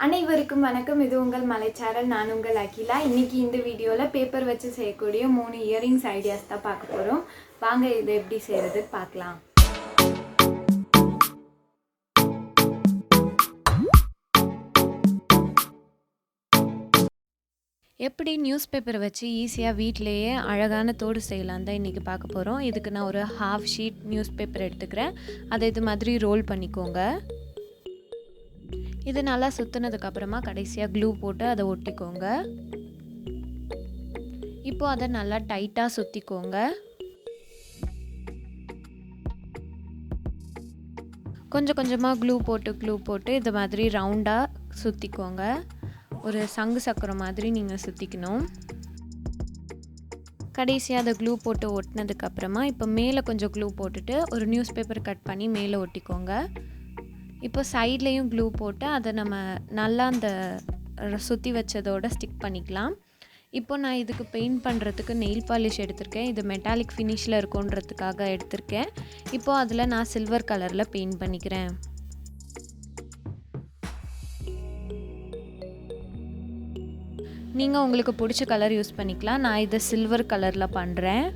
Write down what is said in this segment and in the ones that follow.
அனைவருக்கும் வணக்கம். இது உங்கள் மலைச்சாரல். நான் உங்கள் அகிலா. இன்னைக்கு இந்த வீடியோவில் பேப்பர் வச்சு செய்யக்கூடிய 3 இயரிங்ஸ் ஐடியாஸ் தான் பார்க்க போகிறோம். வாங்க இதை எப்படி செய்கிறது பார்க்கலாம். எப்படி நியூஸ் பேப்பரை வச்சு ஈஸியாக வீட்டிலையே அழகான தோடு செய்யலாம் தான் இன்றைக்கி பார்க்க போகிறோம். இதுக்கு நான் ஒரு ஹாஃப் ஷீட் நியூஸ் பேப்பர் எடுத்துக்கிறேன். அதை இது மாதிரி ரோல் பண்ணிக்கோங்க. இது நல்லா சுற்றினதுக்கப்புறமா கடைசியாக க்ளூ போட்டு அதை ஒட்டிக்கோங்க. இப்போது அதை நல்லா டைட்டாக சுற்றிக்கோங்க. கொஞ்சம் கொஞ்சமாக க்ளூ போட்டு இது மாதிரி ரவுண்டாக சுற்றிக்கோங்க. ஒரு சங்கு சக்கரம் மாதிரி நீங்கள் சுற்றிக்கணும். கடைசியாக அதை க்ளூ போட்டு ஒட்டினதுக்கப்புறமா இப்போ மேலே கொஞ்சம் க்ளூ போட்டுட்டு ஒரு நியூஸ் பேப்பர் கட் பண்ணி மேலே ஒட்டிக்கோங்க. இப்போ சைட்லேயும் க்ளூ போட்டு அதை நம்ம நல்லா அந்த சுற்றி வச்சதோடு ஸ்டிக் பண்ணிக்கலாம். இப்போ நான் இதுக்கு பெயிண்ட் பண்ணுறதுக்கு நெயில் பாலிஷ் எடுத்திருக்கேன். இது மெட்டாலிக் ஃபினிஷில் இருக்குன்றதுக்காக எடுத்திருக்கேன். இப்போது அதில் நான் சில்வர் கலரில் பெயிண்ட் பண்ணிக்கிறேன். நீங்கள் உங்களுக்கு பிடிச்ச கலர் யூஸ் பண்ணிக்கலாம். நான் இதை சில்வர் கலரில் பண்ணுறேன்.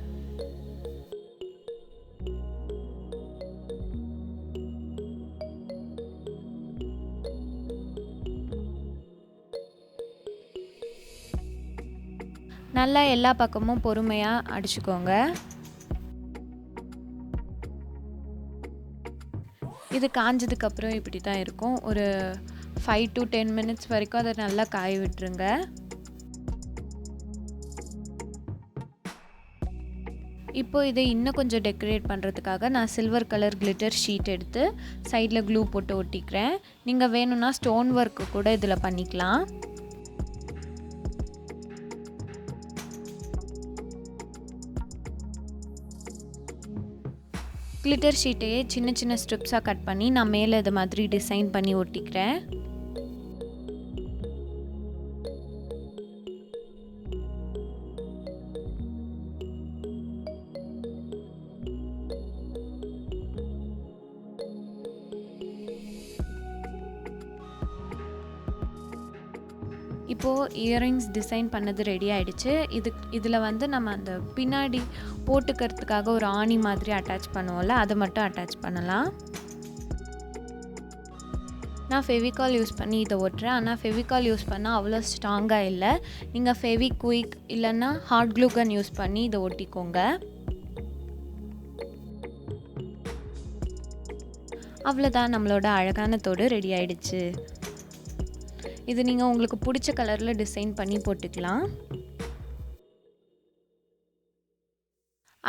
நல்லா எல்லா பக்கமும் பொறுமையாக அடிச்சுக்கோங்க. இது காஞ்சதுக்கப்புறம் இப்படி தான் இருக்கும். ஒரு 5 to 10 minutes வரைக்கும் அதை நல்லா காய விட்டுருங்க. இப்போ இதை இன்னும் கொஞ்சம் டெக்கரேட் பண்ணுறதுக்காக நான் சில்வர் கலர் கிளிட்டர் ஷீட் எடுத்து சைடில் க்ளூ போட்டு ஒட்டிக்கிறேன். நீங்கள் வேணும்னா ஸ்டோன் ஒர்க்கு கூட இதில் பண்ணிக்கலாம். கிளிட்டர் ஷீட்டையே சின்ன சின்ன ஸ்ட்ரிப்ஸாக கட் பண்ணி நான் மேலே இது மாதிரி டிசைன் பண்ணி ஒட்டிக்கிறேன். இப்போது இயரிங்ஸ் டிசைன் பண்ணது ரெடி ஆகிடுச்சு. இதில் வந்து நம்ம அந்த பின்னாடி போட்டுக்கிறதுக்காக ஒரு ஆணி மாதிரி அட்டாச் பண்ணுவோம்ல, அதை மட்டும் அட்டாச் பண்ணலாம். நான் ஃபெவிகால் யூஸ் பண்ணி இதை ஒட்டுறேன். ஆனால் ஃபெவிகால் யூஸ் பண்ணால் அவ்வளோ ஸ்ட்ராங்காக இல்லை. நீங்கள் ஃபெவிக்விக் இல்லைன்னா ஹாட் க்ளூ கன் யூஸ் பண்ணி இதை ஒட்டிக்கோங்க. அவ்வளோதான், நம்மளோட அழகான தோடு ரெடி ஆகிடுச்சு. இது நீங்கள் உங்களுக்கு பிடிச்ச கலரில் டிசைன் பண்ணி போட்டுக்கலாம்.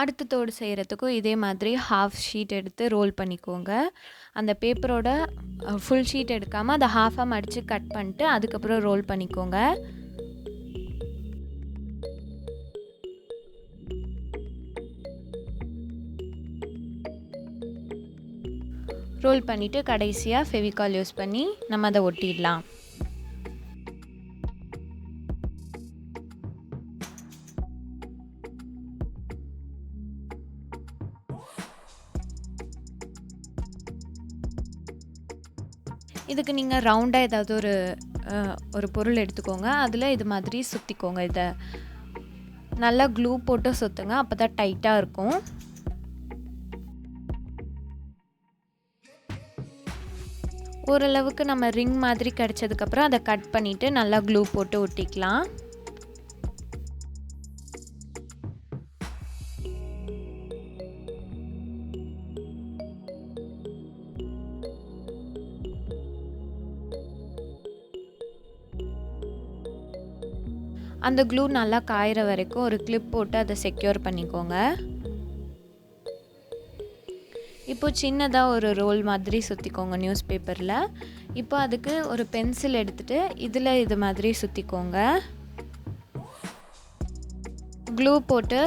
அடுத்த தோடு செய்கிறதுக்கும் இதே மாதிரி ஹாஃப் ஷீட் எடுத்து ரோல் பண்ணிக்கோங்க. அந்த பேப்பரோட ஃபுல் ஷீட் எடுக்காமல் அதை ஹாஃபாக மடித்து கட் பண்ணிட்டு அதுக்கப்புறம் ரோல் பண்ணிக்கோங்க. ரோல் பண்ணிவிட்டு கடைசியாக ஃபெவிகால் யூஸ் பண்ணி நம்ம அதை ஒட்டிடலாம். இதுக்கு நீங்கள் ரவுண்டாக ஏதாவது ஒரு பொருள் எடுத்துக்கோங்க. அதில் இது மாதிரி சுற்றிக்கோங்க. இதை நல்லா க்ளூ போட்டு சுற்றுங்க, அப்போ தான் டைட்டாக இருக்கும். ஓரளவுக்கு நம்ம ரிங் மாதிரி கிடச்சதுக்கப்புறம் அதை கட் பண்ணிவிட்டு நல்லா க்ளூ போட்டு ஒட்டிக்கலாம். அந்த க்ளூ நல்லா காயிற வரைக்கும் ஒரு கிளிப் போட்டு அதை செக்யூர் பண்ணிக்கோங்க. இப்போ சின்னதாக ஒரு ரோல் மாதிரி சுற்றிக்கோங்க நியூஸ் பேப்பரில். இப்போ அதுக்கு ஒரு பென்சில் எடுத்துகிட்டு இதில் இது மாதிரி சுற்றிக்கோங்க. க்ளூ போட்டு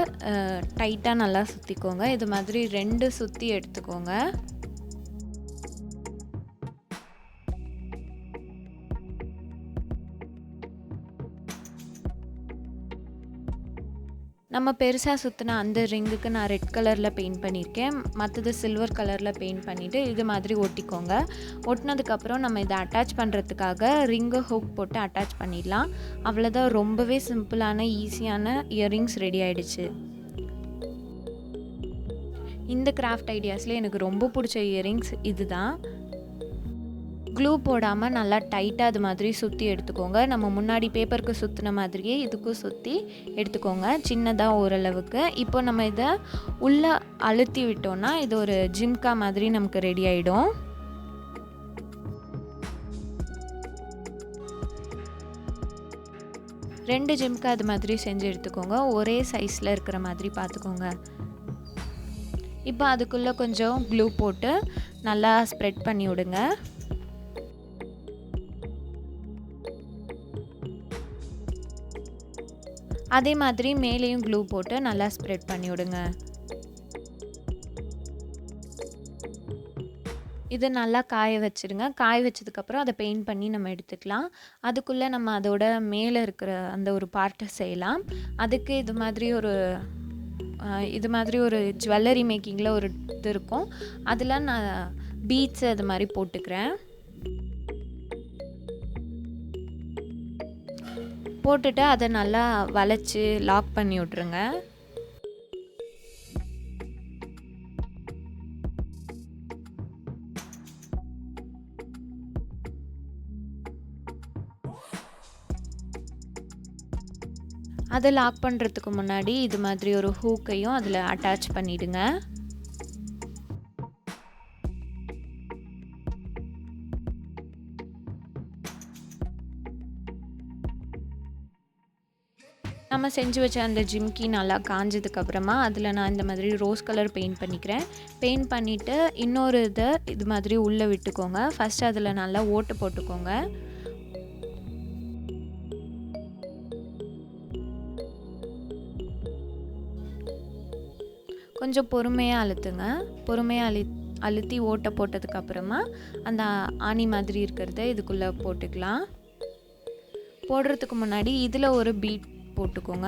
டைட்டாக நல்லா சுற்றிக்கோங்க. இது மாதிரி 2 சுற்றி எடுத்துக்கோங்க. நம்ம பெருசாக சுற்றின அந்த ரிங்குக்கு நான் ரெட் கலரில் பெயிண்ட் பண்ணியிருக்கேன். மற்றது சில்வர் கலரில் பெயிண்ட் பண்ணிவிட்டு இது மாதிரி ஒட்டிக்கோங்க. ஒட்டினதுக்கப்புறம் நம்ம இதை அட்டாச் பண்ணுறதுக்காக ரிங்கு ஹூக் போட்டு அட்டாச் பண்ணிடலாம். அவ்வளோதான், ரொம்பவே சிம்பிளான ஈஸியான இயரிங்ஸ் ரெடி ஆகிடுச்சு. இந்த கிராஃப்ட் ஐடியாஸில் எனக்கு ரொம்ப பிடிச்ச இயரிங்ஸ் இது தான். க்ளூ போடாமல் நல்லா டைட்டாக அது மாதிரி சுற்றி எடுத்துக்கோங்க. நம்ம முன்னாடி பேப்பருக்கு சுற்றின மாதிரியே இதுக்கும் சுற்றி எடுத்துக்கோங்க, சின்னதாக ஓரளவுக்கு. இப்போ நம்ம இதை உள்ளே அழுத்தி விட்டோம்னா இது ஒரு ஜிம்கா மாதிரி நமக்கு ரெடி ஆகிடும். ரெண்டு ஜிம்கா அது மாதிரி செஞ்சு எடுத்துக்கோங்க, ஒரே சைஸில் இருக்கிற மாதிரி பார்த்துக்கோங்க. இப்போ அதுக்குள்ளே கொஞ்சம் க்ளூ போட்டு நல்லா ஸ்ப்ரெட் பண்ணி விடுங்க. அதே மாதிரி மேலேயும் க்ளூ போட்டு நல்லா ஸ்ப்ரெட் பண்ணி விடுங்க. இதை நல்லா காய வச்சுடுங்க. காய வச்சதுக்கப்புறம் அதை பெயிண்ட் பண்ணி நம்ம எடுத்துக்கலாம். அதுக்குள்ளே நம்ம அதோட மேலே இருக்கிற அந்த ஒரு பார்ட்டை செய்யலாம். அதுக்கு இது மாதிரி ஒரு ஜுவல்லரி மேக்கிங்கில் ஒரு இது இருக்கும். அதில் நான் பீட்ஸ் அது மாதிரி போட்டுக்கிறேன். போட்டுட்டு அதை நல்லா வளைச்சி லாக் பண்ணி விட்ருங்க. அதை லாக் பண்ணுறதுக்கு முன்னாடி இது மாதிரி ஒரு ஹூக்கையும் அதில் அட்டாச் பண்ணிவிடுங்க. நம்ம செஞ்சு வச்ச அந்த ஜிம்கி நல்லா காஞ்சதுக்கப்புறமா அதில் நான் இந்த மாதிரி ரோஸ் கலர் பெயிண்ட் பண்ணிக்கிறேன். பெயிண்ட் பண்ணிவிட்டு இன்னொரு இதை இது மாதிரி உள்ளே விட்டுக்கோங்க. ஃபஸ்ட்டு அதில் நல்லா ஓட்டு போட்டுக்கோங்க. கொஞ்சம் பொறுமையாக அழுத்துங்க. பொறுமையாக அழுத்தி ஓட்டை போட்டதுக்கப்புறமா அந்த ஆணி மாதிரி இருக்கிறத இதுக்குள்ளே போட்டுக்கலாம். போடுறதுக்கு முன்னாடி இதில் ஒரு பீட் போட்டுக்கோங்க.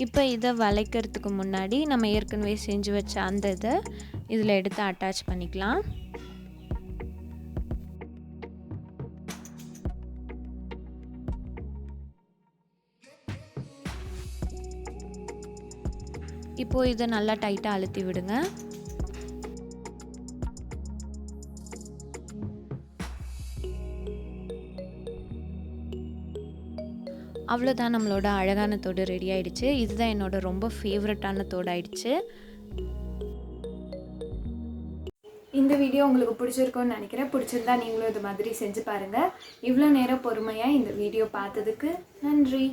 இப்போ இதை வளைக்கிறதுக்கு முன்னாடி நம்ம ஏற்கனவே செஞ்சு வச்ச அந்த இதை இதில் எடுத்து அட்டாச் பண்ணிக்கலாம். இப்போது இதை நல்லா டைட்டாக அழுத்தி விடுங்க. அவ்வளோதான், நம்மளோட அழகான தோடு ரெடி ஆகிடுச்சு. இதுதான் என்னோட ரொம்ப ஃபேவரட்டான தோடு ஆயிடுச்சு. இந்த வீடியோ உங்களுக்கு பிடிச்சிருக்கும்னு நினைக்கிறேன். பிடிச்சிருந்தா நீங்களும் இது மாதிரி செஞ்சு பாருங்கள். இவ்வளோ நேரம் பொறுமையாக இந்த வீடியோ பார்த்ததுக்கு நன்றி.